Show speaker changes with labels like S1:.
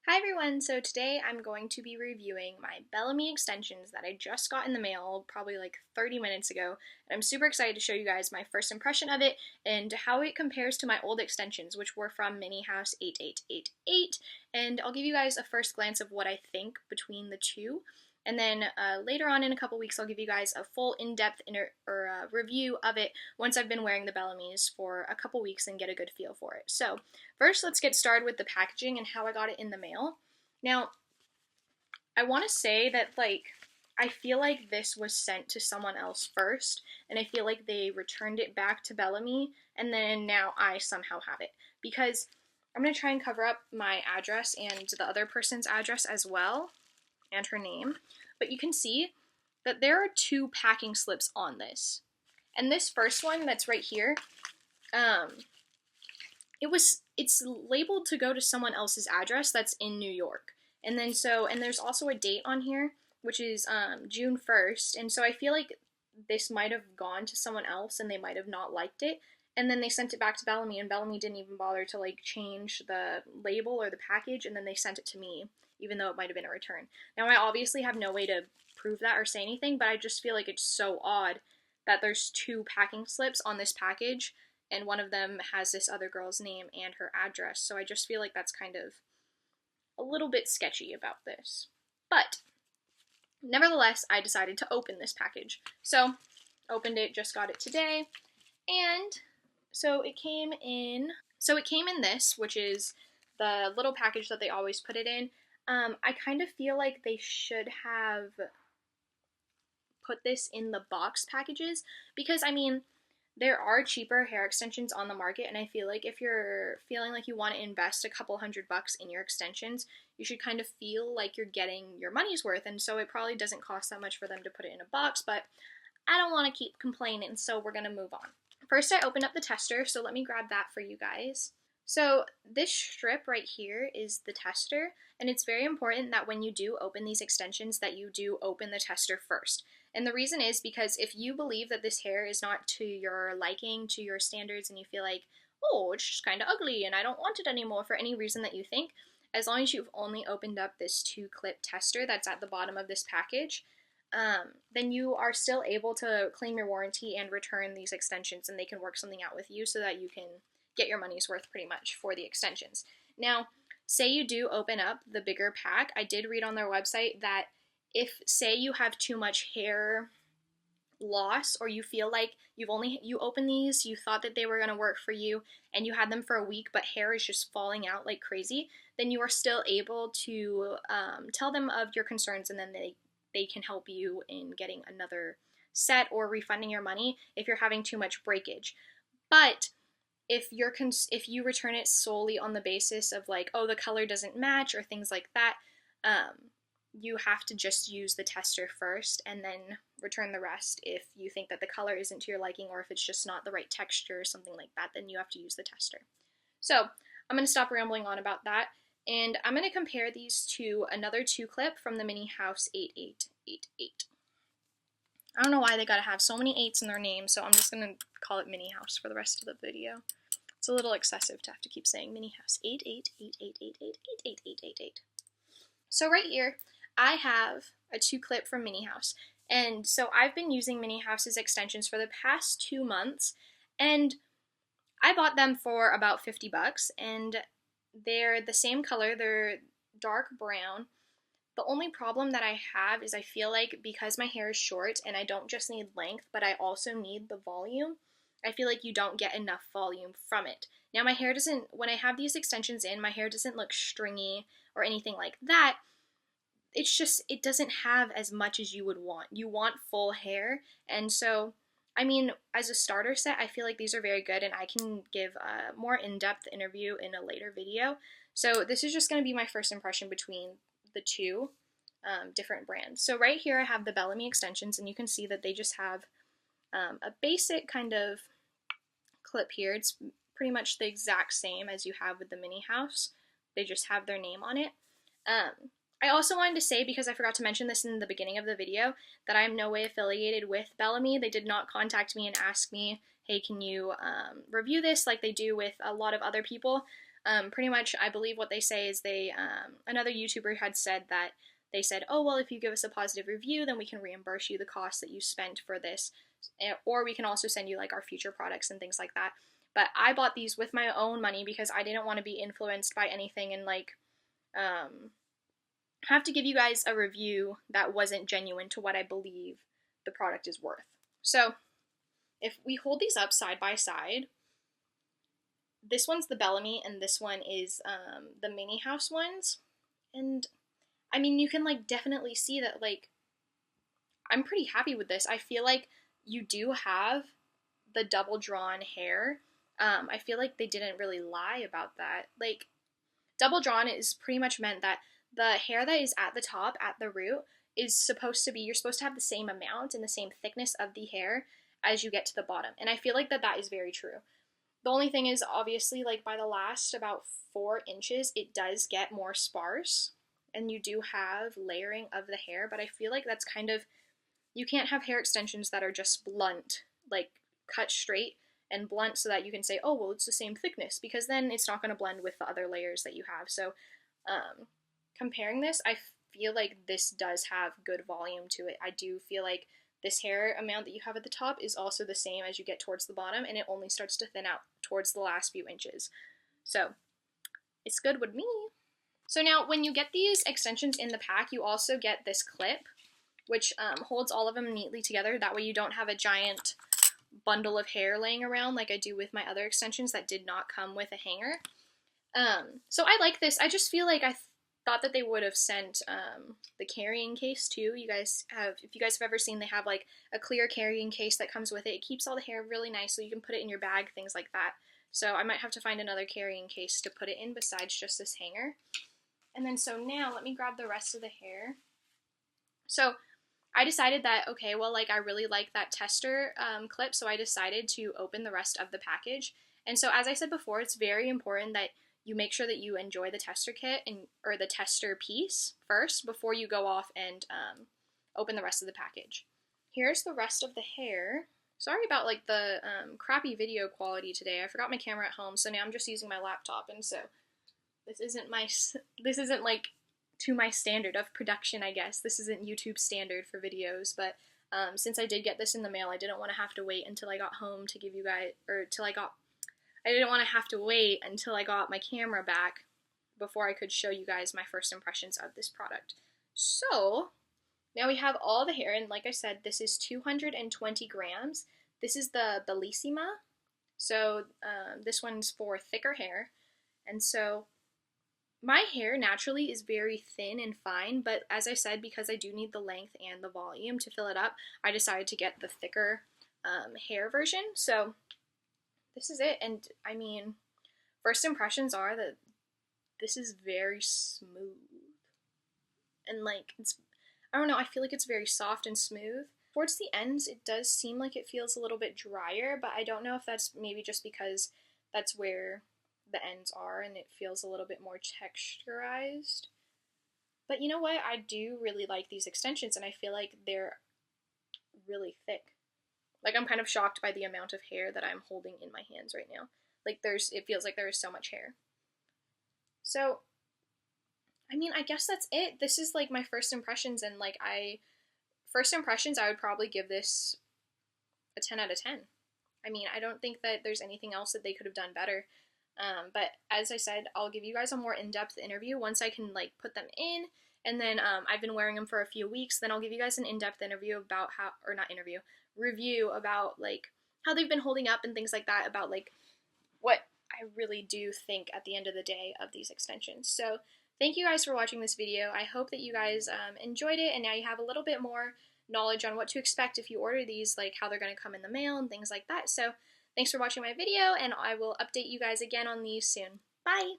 S1: Hi everyone, so today I'm going to be reviewing my Bellamy extensions that I just got in the mail probably like 30 minutes ago, and I'm super excited to show you guys my first impression of it and how it compares to my old extensions, which were from Mini House 8888, and I'll give you guys a first glance of what I think between the two. And then later on in a couple weeks, I'll give you guys a full in-depth review of it once I've been wearing the Bellamy's for a couple weeks and get a good feel for it. So first, let's get started with the packaging and how I got it in the mail. Now, I want to say that, I feel like this was sent to someone else first, and I feel like they returned it back to Bellamy, and then now I somehow have it. Because I'm going to try and cover up my address and the other person's address as well, and her name, but you can see that there are two packing slips on this. And this first one that's right here, it's labeled to go to someone else's address that's in New York. And then and there's also a date on here, which is June 1st, and so I feel like this might have gone to someone else and they might have not liked it, and then they sent it back to Bellamy, and Bellamy didn't even bother to change the label or the package, and then they sent it to me, even though it might have been a return. Now, I obviously have no way to prove that or say anything, but I just feel like it's so odd that there's two packing slips on this package, and one of them has this other girl's name and her address, so I just feel like that's kind of a little bit sketchy about this. But nevertheless, I decided to open this package. So, opened it, just got it today, and so it came in this, which is the little package that they always put it in. I kind of feel like they should have put this in the box packages, because, I mean, there are cheaper hair extensions on the market, and I feel like if you're feeling like you want to invest a couple $100 in your extensions, you should kind of feel like you're getting your money's worth, and so it probably doesn't cost that much for them to put it in a box, but I don't want to keep complaining, so we're going to move on. First, I opened up the tester, so let me grab that for you guys. So this strip right here is the tester, and it's very important that when you do open these extensions that you do open the tester first. And the reason is because if you believe that this hair is not to your liking, to your standards, and you feel like, oh, it's just kind of ugly and I don't want it anymore for any reason that you think, as long as you've only opened up this 2-clip tester that's at the bottom of this package, then you are still able to claim your warranty and return these extensions, and they can work something out with you so that you can get your money's worth pretty much for the extensions. Now, say you do open up the bigger pack, I did read on their website that if, say, you have too much hair loss, or you feel like you open these, you thought that they were going to work for you, and you had them for a week, but hair is just falling out like crazy, then you are still able to tell them of your concerns, and then they can help you in getting another set or refunding your money if you're having too much breakage. But if you return it solely on the basis of oh, the color doesn't match or things like that, you have to just use the tester first and then return the rest. If you think that the color isn't to your liking, or if it's just not the right texture or something like that, then you have to use the tester. So I'm going to stop rambling on about that, and I'm going to compare these to another 2-clip from the Mini House 8888. I don't know why they gotta have so many 8s in their name, so I'm just gonna call it Mini House for the rest of the video. It's a little excessive to have to keep saying Mini House 888888888888. So right here, I have a 2-clip from Mini House, and so I've been using Mini House's extensions for the past 2 months, and I bought them for about $50, and they're the same color. They're dark brown. The only problem that I have is I feel like because my hair is short and I don't just need length, but I also need the volume, I feel like you don't get enough volume from it. Now, my hair doesn't, when I have these extensions in, my hair doesn't look stringy or anything like that. It's just, it doesn't have as much as you would want. You want full hair, and so, I mean, as a starter set, I feel like these are very good, and I can give a more in-depth interview in a later video. So this is just going to be my first impression between the two different brands. So right here I have the Bellamy extensions, and you can see that they just have a basic kind of clip here. It's pretty much the exact same as you have with the Mini House. They just have their name on it. I also wanted to say, because I forgot to mention this in the beginning of the video, that I am no way affiliated with Bellamy. They did not contact me and ask me, hey, can you review this like they do with a lot of other people. Pretty much, I believe what they say is another YouTuber had said that they said, oh, well, if you give us a positive review, then we can reimburse you the cost that you spent for this, or we can also send you like our future products and things like that. But I bought these with my own money because I didn't want to be influenced by anything and like have to give you guys a review that wasn't genuine to what I believe the product is worth. So if we hold these up side by side, this one's the Bellamy and this one is the Mini House ones. And I mean, you can like definitely see that like I'm pretty happy with this. I feel like you do have the double drawn hair. I feel like they didn't really lie about that. Like, double drawn is pretty much meant that the hair that is at the top, at the root, is supposed to be, you're supposed to have the same amount and the same thickness of the hair as you get to the bottom. And I feel like that is very true. The only thing is, obviously, like by the last about 4 inches, it does get more sparse. And you do have layering of the hair, but I feel like that's kind of, you can't have hair extensions that are just blunt, like cut straight and blunt so that you can say, oh, well, it's the same thickness, because then it's not going to blend with the other layers that you have. So comparing this, I feel like this does have good volume to it. I do feel like this hair amount that you have at the top is also the same as you get towards the bottom, and it only starts to thin out towards the last few inches. So it's good with me. So now when you get these extensions in the pack, you also get this clip, which holds all of them neatly together. That way you don't have a giant bundle of hair laying around like I do with my other extensions that did not come with a hanger. So I like this. I just feel like I thought that they would have sent the carrying case too. If you guys have ever seen, they have like a clear carrying case that comes with it. It keeps all the hair really nice so you can put it in your bag, things like that. So I might have to find another carrying case to put it in besides just this hanger. And then so now let me grab the rest of the hair. So I decided that, okay, well, like I really like that tester clip, so I decided to open the rest of the package. And so as I said before, it's very important that you make sure that you enjoy the tester kit or the tester piece first before you go off and open the rest of the package. Here's the rest of the hair. Sorry about like the crappy video quality today. I forgot my camera at home, so now I'm just using my laptop, and so this isn't like to my standard of production, I guess. This isn't YouTube standard for videos, but since I did get this in the mail, I didn't want to have to wait until I got home to give you guys, I didn't want to have to wait until I got my camera back before I could show you guys my first impressions of this product. So now we have all the hair, and like I said, this is 220 grams. This is the Bellissima, so this one's for thicker hair, and so my hair naturally is very thin and fine, but as I said, because I do need the length and the volume to fill it up, I decided to get the thicker hair version. So this is it, and I mean, first impressions are that this is very smooth. And like, I don't know, I feel like it's very soft and smooth. Towards the ends, it does seem like it feels a little bit drier, but I don't know if that's maybe just because that's where the ends are and it feels a little bit more texturized. But you know what? I do really like these extensions, and I feel like they're really thick. Like, I'm kind of shocked by the amount of hair that I'm holding in my hands right now. Like, it feels like there is so much hair. So, I mean, I guess that's it. This is like my first impressions, and like I would probably give this a 10 out of 10. I mean, I don't think that there's anything else that they could have done better. But as I said, I'll give you guys a more in-depth interview once I can like put them in, and then I've been wearing them for a few weeks. Then I'll give you guys an in-depth interview about review about like how they've been holding up and things like that, about like what I really do think at the end of the day of these extensions. So thank you guys for watching this video. I hope that you guys enjoyed it, and now you have a little bit more knowledge on what to expect if you order these, like how they're going to come in the mail and things like that. So thanks for watching my video, and I will update you guys again on these soon. Bye!